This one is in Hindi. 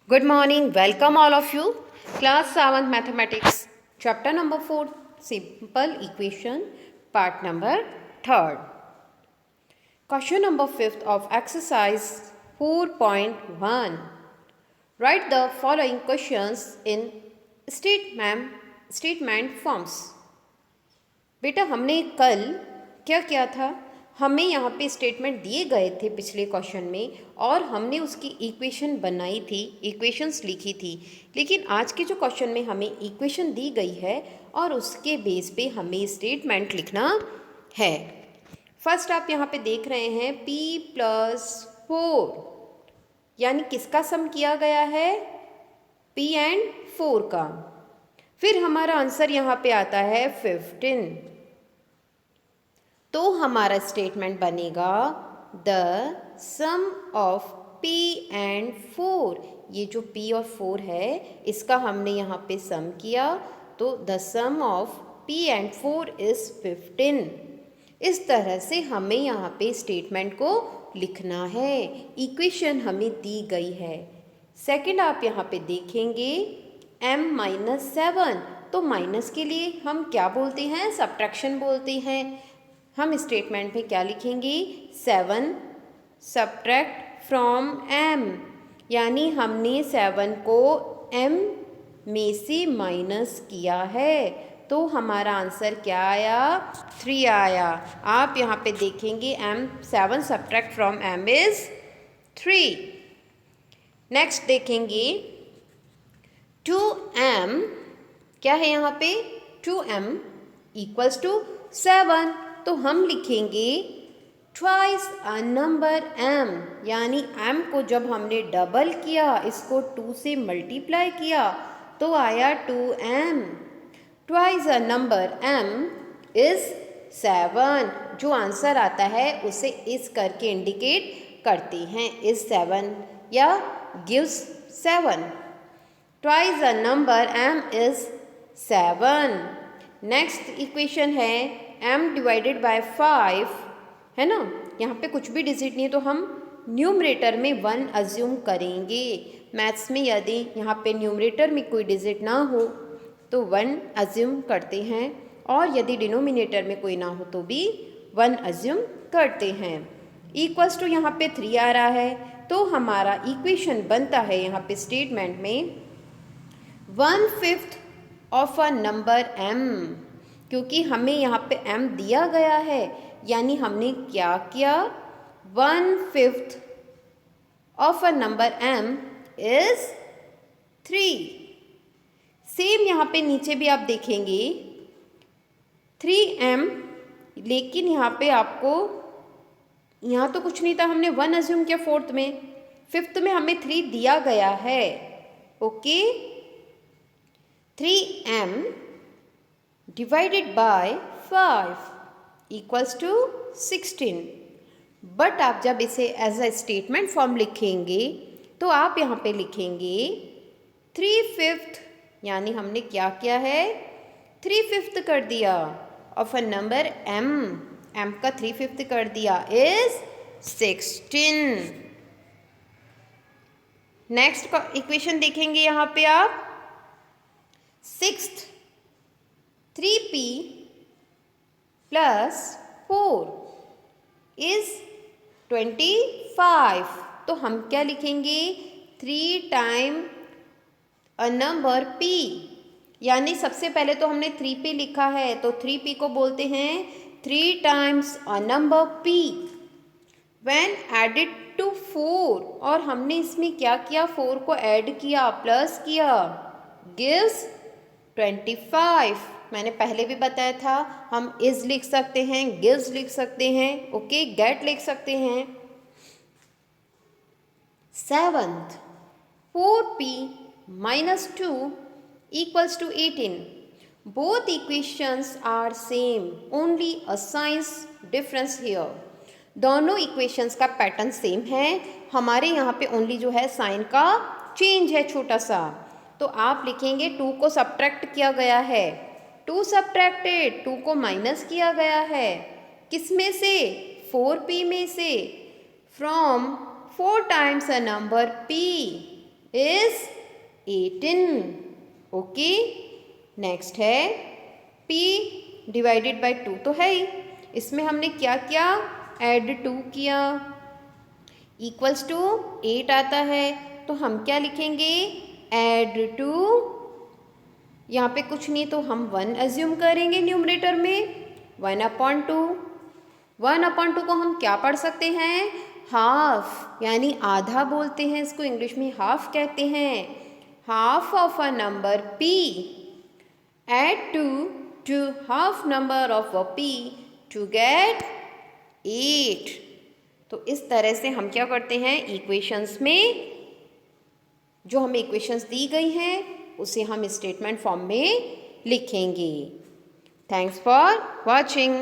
Good morning, welcome all of you. Class 7th Mathematics, chapter number 4, Simple Equation, part number 3rd. Question number 5th of exercise 4.1. Write the following questions in statement forms. बेटा हमने कल क्या किया था, हमें यहाँ पे स्टेटमेंट दिए गए थे पिछले क्वेश्चन में और हमने उसकी इक्वेशन बनाई थी, इक्वेशंस लिखी थी। लेकिन आज के जो क्वेश्चन में हमें इक्वेशन दी गई है और उसके बेस पे हमें स्टेटमेंट लिखना है। फर्स्ट आप यहाँ पे देख रहे हैं p+4 यानी किसका सम किया गया है, p एंड 4 का। फिर हमारा आंसर यहाँ पे आता है 15। तो हमारा स्टेटमेंट बनेगा the sum of p and 4। ये जो p और 4 है इसका हमने यहाँ पे सम किया, तो the sum of p and 4 is 15। इस तरह से हमें यहाँ पे स्टेटमेंट को लिखना है। इक्वेशन हमें दी गई है। सेकंड आप यहाँ पे देखेंगे m-7, तो माइनस के लिए हम क्या बोलते हैं, सब्ट्रैक्शन बोलते हैं। हम स्टेटमेंट में क्या लिखेंगे, 7 सब्ट्रैक्ट फ्रॉम m, यानी हमने 7 को m में से माइनस किया है, तो हमारा आंसर क्या आया, 3 आया। आप यहाँ पे देखेंगे m7 subtract from m is 3। Next देखेंगे 2m, क्या है यहाँ पे, 2m इक्वल्स टू 7, तो हम लिखेंगे ट्वाइस अ नंबर m, यानी m को जब हमने डबल किया, इसको 2 से मल्टीप्लाई किया तो आया 2m। Twice a number m is 7। जो आंसर आता है उसे इस करके इंडिकेट करते हैं, इज 7 या gives 7। Twice a number m is 7। Next equation है m डिवाइडेड बाय 5, है ना। यहाँ पे कुछ भी डिजिट नहीं है तो हम न्यूमरेटर में 1 अज्यूम करेंगे। मैथ्स में यदि यहाँ पे न्यूमरेटर में कोई डिजिट ना हो तो 1 अज्यूम करते हैं, और यदि डिनोमिनेटर में कोई ना हो तो भी 1 अज्यूम करते हैं। इक्वल्स टू यहाँ पे 3 आ रहा है, तो हमारा इक्वेशन बनता है यहाँ पे स्टेटमेंट में 1/5 ऑफ अ नंबर m, क्योंकि हमें यहाँ पे m दिया गया है, यानी हमने क्या किया, 1/5 of a number m is 3। Same यहाँ पे नीचे भी आप देखेंगे 3m, लेकिन यहाँ पे आपको, यहाँ तो कुछ नहीं था, हमने 1 अज्यूम किया फोर्थ में, फिफ्थ में हमें 3 दिया गया है। Okay, 3m divided by 5 equals to 16। But आप जब इसे एज अ स्टेटमेंट फॉर्म लिखेंगे तो आप यहाँ पे लिखेंगे 3/5, यानी हमने क्या किया है, 3/5 कर दिया ऑफ अ नंबर m का 3/5 कर दिया इज 16। नेक्स्ट इक्वेशन देखेंगे यहाँ पे आप, सिक्स्थ 3p प्लस 4 इज 25, तो हम क्या लिखेंगे, 3 टाइम अ नंबर p, यानी सबसे पहले तो हमने 3p लिखा है, तो 3p को बोलते हैं 3 times a number p when added to 4, और हमने इसमें क्या किया, 4 को ऐड किया, प्लस किया, गिव्स 25। मैंने पहले भी बताया था, हम इज लिख सकते हैं, गिव्स लिख सकते हैं, ओके, गेट लिख सकते हैं। Seventh 4p minus 2 equals to 18. Both equations are same, only a signs difference here. दोनों इक्वेशंस का पैटर्न सेम है, हमारे यहाँ पे ओनली जो है साइन का चेंज है छोटा सा। तो आप लिखेंगे 2 को सब्ट्रैक्ट किया गया है, 2 सब्ट्रैक्टेड, 2 को माइनस किया गया है, किस में से, 4p में से, from 4 times a number p, is 18। Okay, next है p डिवाइडेड बाय 2 तो है ही, इसमें हमने क्या किया, ऐड 2 किया, इक्वल्स टू 8 आता है, तो हम क्या लिखेंगे, ऐड 2, यहाँ पे कुछ नहीं तो हम 1 एज्यूम करेंगे न्यूमरेटर में, 1/2। 1/2 को हम क्या पढ़ सकते हैं, हाफ, यानी आधा बोलते हैं इसको, इंग्लिश में हाफ कहते हैं। Half of a number p, add 2 to half number of a p to get 8। तो इस तरह से हम क्या करते हैं, इक्वेशंस में जो हमें इक्वेशंस दी गई हैं उसे हम स्टेटमेंट फॉर्म में लिखेंगे। Thanks for watching.